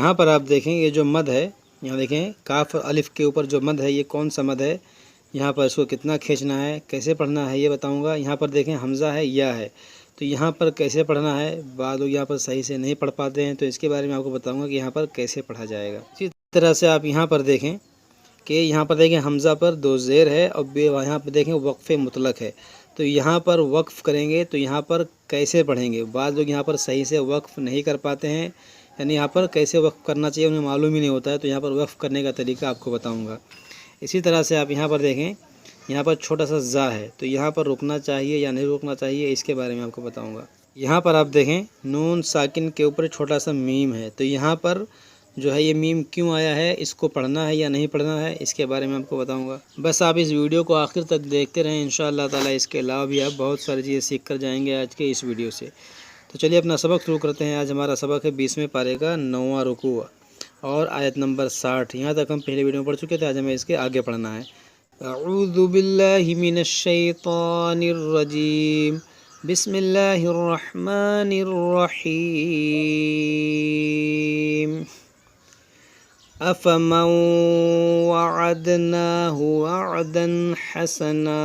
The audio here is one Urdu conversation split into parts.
یہاں پر آپ دیکھیں یہ جو مد ہے، یہاں دیکھیں کاف الف کے اوپر جو مد ہے یہ کون سا مد ہے، یہاں پر اس کو کتنا کھینچنا ہے، کیسے پڑھنا ہے یہ بتاؤں گا۔ یہاں پر دیکھیں حمزہ ہے، یا ہے، تو یہاں پر کیسے پڑھنا ہے، بعض لوگ یہاں پر صحیح سے نہیں پڑھ پاتے ہیں، تو اس کے بارے میں آپ کو بتاؤں گا کہ یہاں پر کیسے پڑھا جائے گا۔ اسی طرح سے آپ یہاں پر دیکھیں کہ یہاں پر دیکھیں حمزہ پر دو زیر ہے اور یہاں پر دیکھیں وقف مطلق ہے، تو یہاں پر وقف کریں گے تو یہاں پر کیسے پڑھیں گے۔ بعض لوگ یہاں پر صحیح سے وقف نہیں کر پاتے ہیں، یعنی یہاں پر کیسے وقف کرنا چاہیے انہیں معلوم ہی نہیں ہوتا ہے، تو یہاں پر وقف کرنے کا طریقہ آپ کو بتاؤں گا۔ اسی طرح سے آپ یہاں پر دیکھیں یہاں پر چھوٹا سا زا ہے، تو یہاں پر رکنا چاہیے یا نہیں رکنا چاہیے اس کے بارے میں آپ کو بتاؤں گا۔ یہاں پر آپ دیکھیں نون ساکن کے اوپر چھوٹا سا میم ہے، تو یہاں پر جو ہے یہ میم کیوں آیا ہے، اس کو پڑھنا ہے یا نہیں پڑھنا ہے اس کے بارے میں آپ کو بتاؤں گا۔ بس آپ اس ویڈیو کو آخر تک دیکھتے رہیں، انشاءاللہ تعالی اس کے علاوہ بھی آپ بہت ساری چیزیں سیکھ کر جائیں گے آج کے اس ویڈیو سے۔ تو چلیے اپنا سبق شروع کرتے ہیں۔ آج ہمارا سبق ہے 20ویں پارے کا 9واں رکوع اور آیت نمبر 60۔ یہاں تک ہم پہلے ویڈیو میں پڑھ چکے تھے، آج ہمیں اس کے آگے پڑھنا ہے۔ اعوذ باللہ من الشیطان الرجیم، بسم اللہ الرحمن الرحیم، افمن وعدناہ وعدا حسنا۔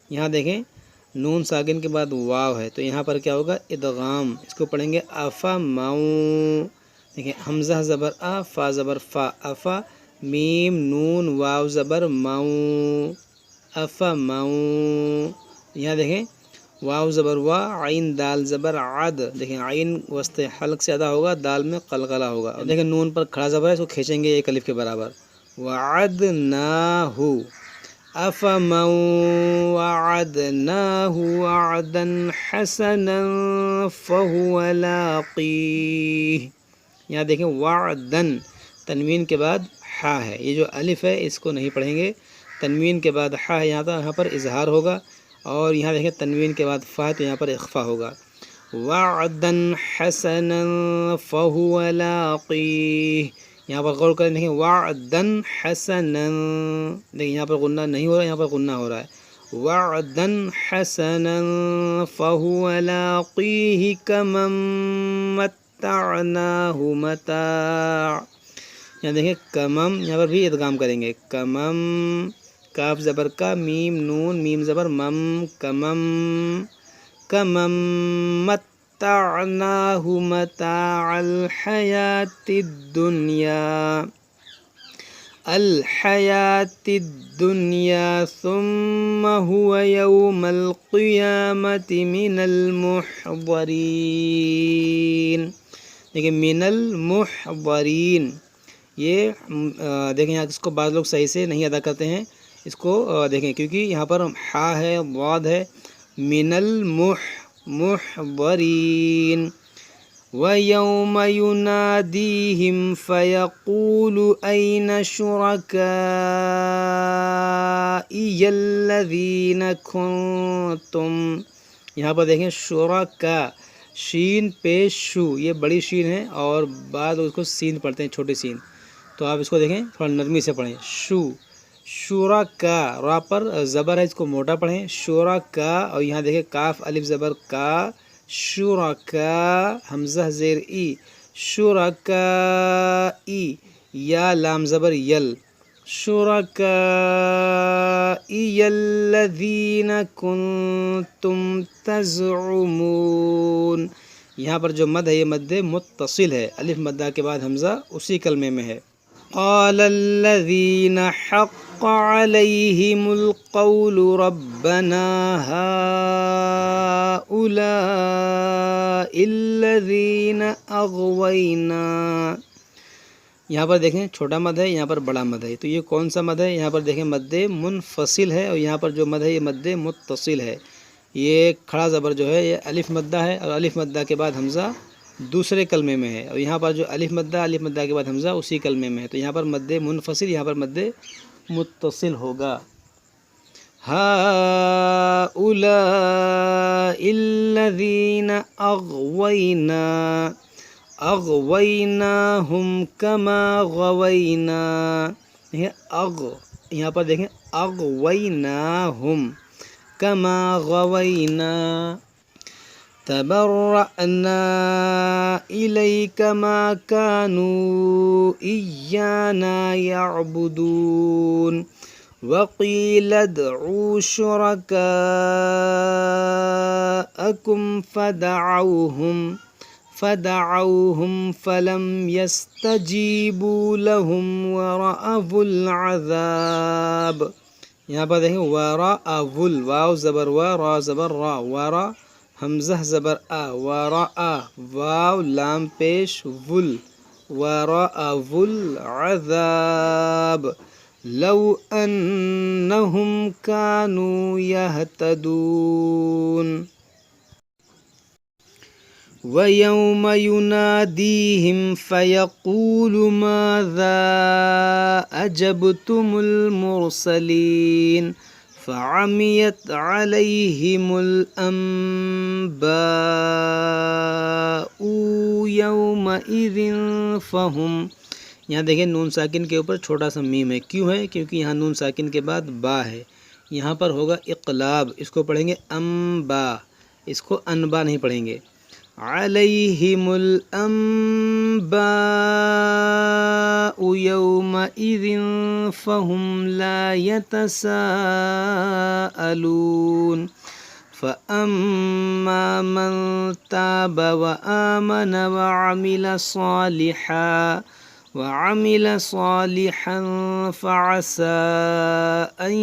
یہاں دیکھیں نون ساکن کے بعد واو ہے، تو یہاں پر کیا ہوگا ادغام، اس کو پڑھیں گے افمن۔ دیکھیں حمزہ زبر ا، فا زبر فا، افا، میم نون واو زبر مو، افمن۔ یہاں دیکھیں واو زبر وا، عین دال زبر عد، دیکھیں عین وسط حلق سے ادا ہوگا، دال میں قلقلہ ہوگا، اور دیکھیں نون پر کھڑا زبر ہے، اس کو کھینچیں گے ایک الف کے برابر، وعدناہ، افمن وعدناہ وعدا حسنا فہو لاقیہ۔ یہاں دیکھیں وعدن، تنوین کے بعد حا ہے، یہ جو الف ہے اس کو نہیں پڑھیں گے، تنوین کے بعد حا ہے، یہاں پر اظہار ہوگا، اور یہاں دیکھیں تنوین کے بعد فا ہے تو یہاں پر اخفا ہوگا۔ وعدا حسنا فہو لاقیہ، یہاں پر غور کریں، دیکھیں وعدا حسنا، دیکھیں یہاں پر غنہ نہیں ہو رہا ہے، یہاں پر غنہ ہو رہا ہے۔ وعدا حسنا فہو لاقیہ کمن متعناہ متاع۔ یہاں دیکھیں کمم، یہاں پر بھی ادغام کریں گے، کمم، کاف زبر کا، میم نون میم زبر مم، کمم، کمم متعناہ متاع الحیات الدنیا، الحیات الدنیا ثم هو یوم القیامت من المحضرین۔ دیکھیں من المحضرین، یہ دیکھیں یہاں اس کو بعض لوگ صحیح سے نہیں ادا کرتے ہیں، اس کو دیکھیں کیونکہ یہاں پر حا ہے، ضاد ہے، من المحضرین۔ وَيَوْمَ يُنَادِيهِمْ فَيَقُولُ أَيْنَ شُرَكَائِيَ الَّذِينَ كُنتُمْ۔ یہاں پر دیکھیں شرکا، شین پیش شو، یہ بڑی شین ہے اور بعد اس کو سین پڑھتے ہیں چھوٹی سین، تو آپ اس کو دیکھیں تھوڑا نرمی سے پڑھیں، شو، شرکا، را پر زبر ہے، اس کو موٹا پڑھیں، شرکا، اور یہاں دیکھیں کاف الف زبر کا، شرکا، حمزہ زیر ای، شرکائی، یا لام زبر یل، شرکائی الذین کنتم تزعمون۔ یہاں پر جو مد ہے یہ مد متصل ہے، الف مدہ کے بعد حمزہ اسی کلمے میں ہے۔ قال الذین حق علیہم القول ربنا هؤلاء الذین اغوینا۔ یہاں پر دیکھیں چھوٹا مد ہے، یہاں پر بڑا مد ہے، تو یہ کون سا مد ہے، یہاں پر دیکھیں مد منفصل ہے، اور یہاں پر جو مد ہے یہ مد متصل ہے۔ یہ کھڑا زبر جو ہے یہ الف مدہ ہے، اور الف مدہ کے بعد حمزہ دوسرے کلمے میں ہے، اور یہاں پر جو الف مدہ کے بعد حمزہ اسی کلمے میں ہے، تو یہاں پر مد منفصل، یہاں پر مد متصل ہوگا۔ هؤلاء الذین اغوینا، اغویناہم کما غوینا، یہاں پر دیکھیں اغویناہم کما غوینا، تبرأنا إليك ما كانوا إيانا يعبدون وقيل ادعوا شركاءكم فدعوهم فلم يستجيبوا لهم ورأوا العذاب. یہاں پر دیکھیں ورأوا، واو زبر وا، را زبر را، ورا حمزہ زبر آ، ورأ واو لام پیش ول، ورأوا العذاب لو انہم کانوا یہتدون. وَيَوْمَ يُنَادِيهِمْ فَيَقُولُ مَاذَا أَجَبْتُمُ الْمُرْسَلِينَ فَعَمِيَتْ عَلَيْهِمُ الْأَنْبَاءُ يَوْمَئِذٍ فَهُمْ. یہاں دیکھیں نون ساکن کے اوپر چھوٹا سا میم ہے. کیوں ہے؟ کیونکہ یہاں نون ساکن کے بعد با ہے. یہاں پر ہوگا اقلاب، اس کو پڑھیں گے امبا، اس کو انبا نہیں پڑھیں گے. علیہم الانباء یومئذ فہم لا یتساءلون فاما من تاب وآمن وعمل صالحا فعسى ان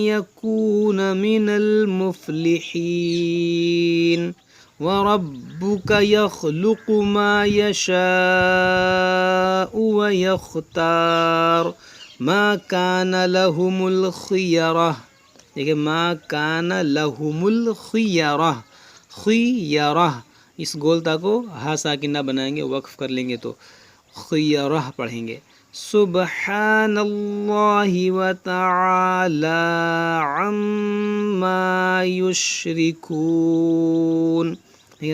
يكون من المفلحين. وَرَبُّكَ يَخْلُقُ مَا يَشَاءُ وَيَخْتَارُ مَا كَانَ لَهُمُ الْخِيَرَةُ. دیکھیں مَا كَانَ لَهُمُ الْخِيَرَةُ، خیرہ اس گولتا کو ہا ساکن نہ بنائیں گے، وقف کر لیں گے تو خیرہ پڑھیں گے. سبحان اللہ وتعالی عما یشرکون.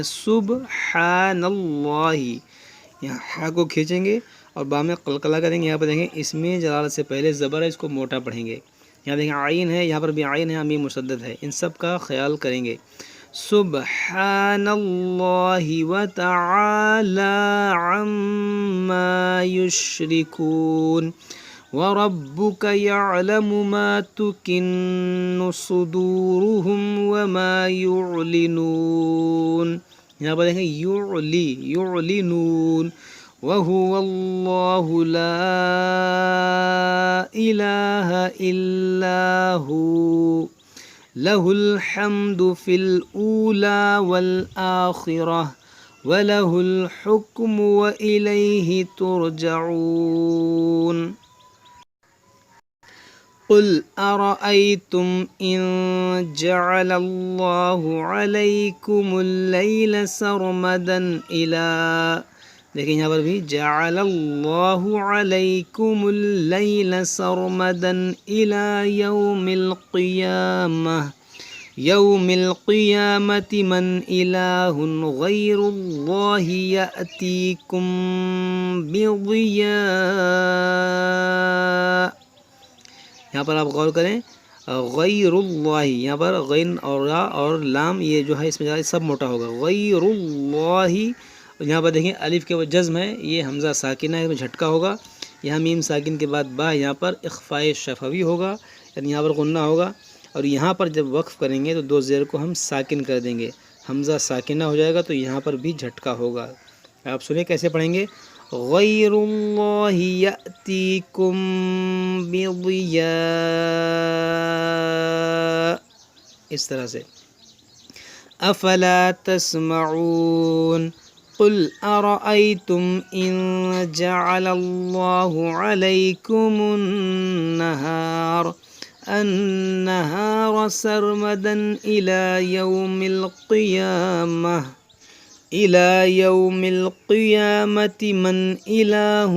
سبحان اللہ، یہاں ہا کو کھینچیں گے اور با میں قلقلہ کریں گے. یہاں پر دیکھیں اس میں جلالت سے پہلے زبر ہے، اس کو موٹا پڑھیں گے. یہاں دیکھیں عین ہے، یہاں پر بھی عین ہے، میم مشدد ہے. ان سب کا خیال کریں گے. سبحان اللہ وتعالی عما یشرکون وَرَبُّكَ يَعْلَمُ مَا تُكِنُّ صُدُورُهُمْ وَمَا يُعْلِنُونَ. یہاں پر دیکھیں یعلنون. وَهُوَ اللَّهُ لَا إِلَهَ إِلَّا هُوَ لَهُ الْحَمْدُ فِي الْأُولَى وَالْآخِرَةِ وَلَهُ الْحُكْمُ وَإِلَيْهِ تُرْجَعُونَ. قُلْ أَرَأَيْتُمْ إِنْ جَعَلَ اللَّهُ عَلَيْكُمُ اللَّيْلَ سَرْمَدًا إِلَى، دیکھیں یہاں پر بھی جَعَلَ اللَّهُ عَلَيْكُمُ اللَّيْلَ سَرْمَدًا إِلَى يَوْمِ الْقِيَامَةِ مَنْ إِلَٰهٌ غَيْرُ اللَّهِ يَأْتِيكُمْ بِضِيَاءٍ. یہاں پر آپ غور کریں، غیر اللہ، یہاں پر غین اور را اور لام یہ جو ہے اس میں سب موٹا ہوگا. غیر اللہ، یہاں پر دیکھیں الف کے وہ جزم ہے، یہ حمزہ ساکنہ ہے، اس میں جھٹکا ہوگا. یہاں میم ساکن کے بعد با، یہاں پر اخفاء شفوی ہوگا، یعنی یہاں پر غنہ ہوگا. اور یہاں پر جب وقف کریں گے تو دو زیر کو ہم ساکن کر دیں گے، حمزہ ساکنہ ہو جائے گا، تو یہاں پر بھی جھٹکا ہوگا. آپ سنیں کیسے پڑھیں گے. غیر اللہ یأتیکم بضیاء، اس طرح سے. افلا تسمعون. قل ارأیتم ان جعل اللہ علیکم النہار سرمدا إلى يوم القيامة من إله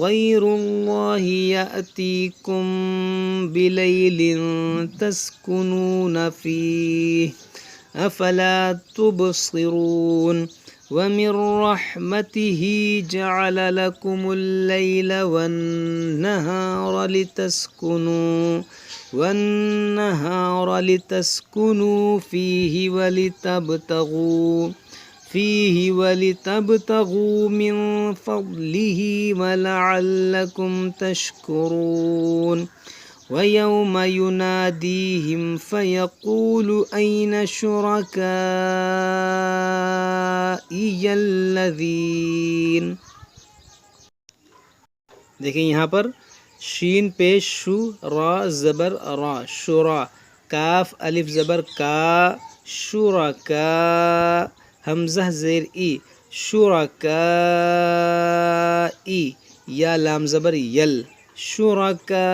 غير الله يأتيكم بليل تسكنون فيه أفلا تبصرون. ومن رحمته جعل لكم الليل والنهار والنهار لتسكنوا فيه ولتبتغوا من فضله ولعلكم تشكرون ويوم يناديهم فيقول أين شركائي الذين. دیکھیں یہاں پر شین پیش شو، را زبر را، شورا، کاف الف زبر کا، شرکا، حمزہ زیر ای، شرکائی، یا لام زبر یل، شرکائی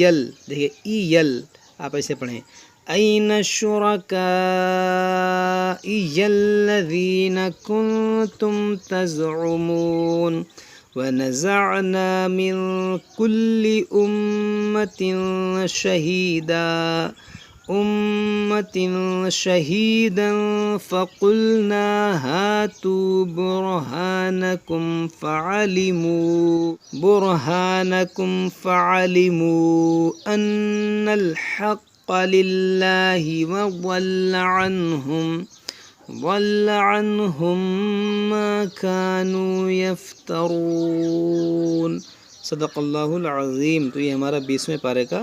یل. دیکھیں ای یل آپ ایسے پڑھیں، این شرکائی الذین کنتم تزعمون ونزعنا من كل أمة شهيدا فقلنا هاتوا برهانكم فعلموا أن الحق لله وضل عنهم ما كانوا يفترون. صدق اللہ العظیم. تو یہ ہمارا 20ویں پارے کا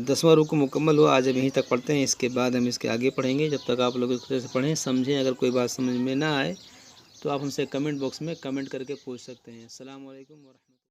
10واں رکوع مکمل ہوا. آج ہم یہیں تک پڑھتے ہیں، اس کے بعد ہم اس کے آگے پڑھیں گے. جب تک آپ لوگ اس طرح سے پڑھیں سمجھیں. اگر کوئی بات سمجھ میں نہ آئے تو آپ ہم سے کمنٹ باکس میں کمنٹ کر کے پوچھ سکتے ہیں. السلام علیکم ورحمۃ اللہ.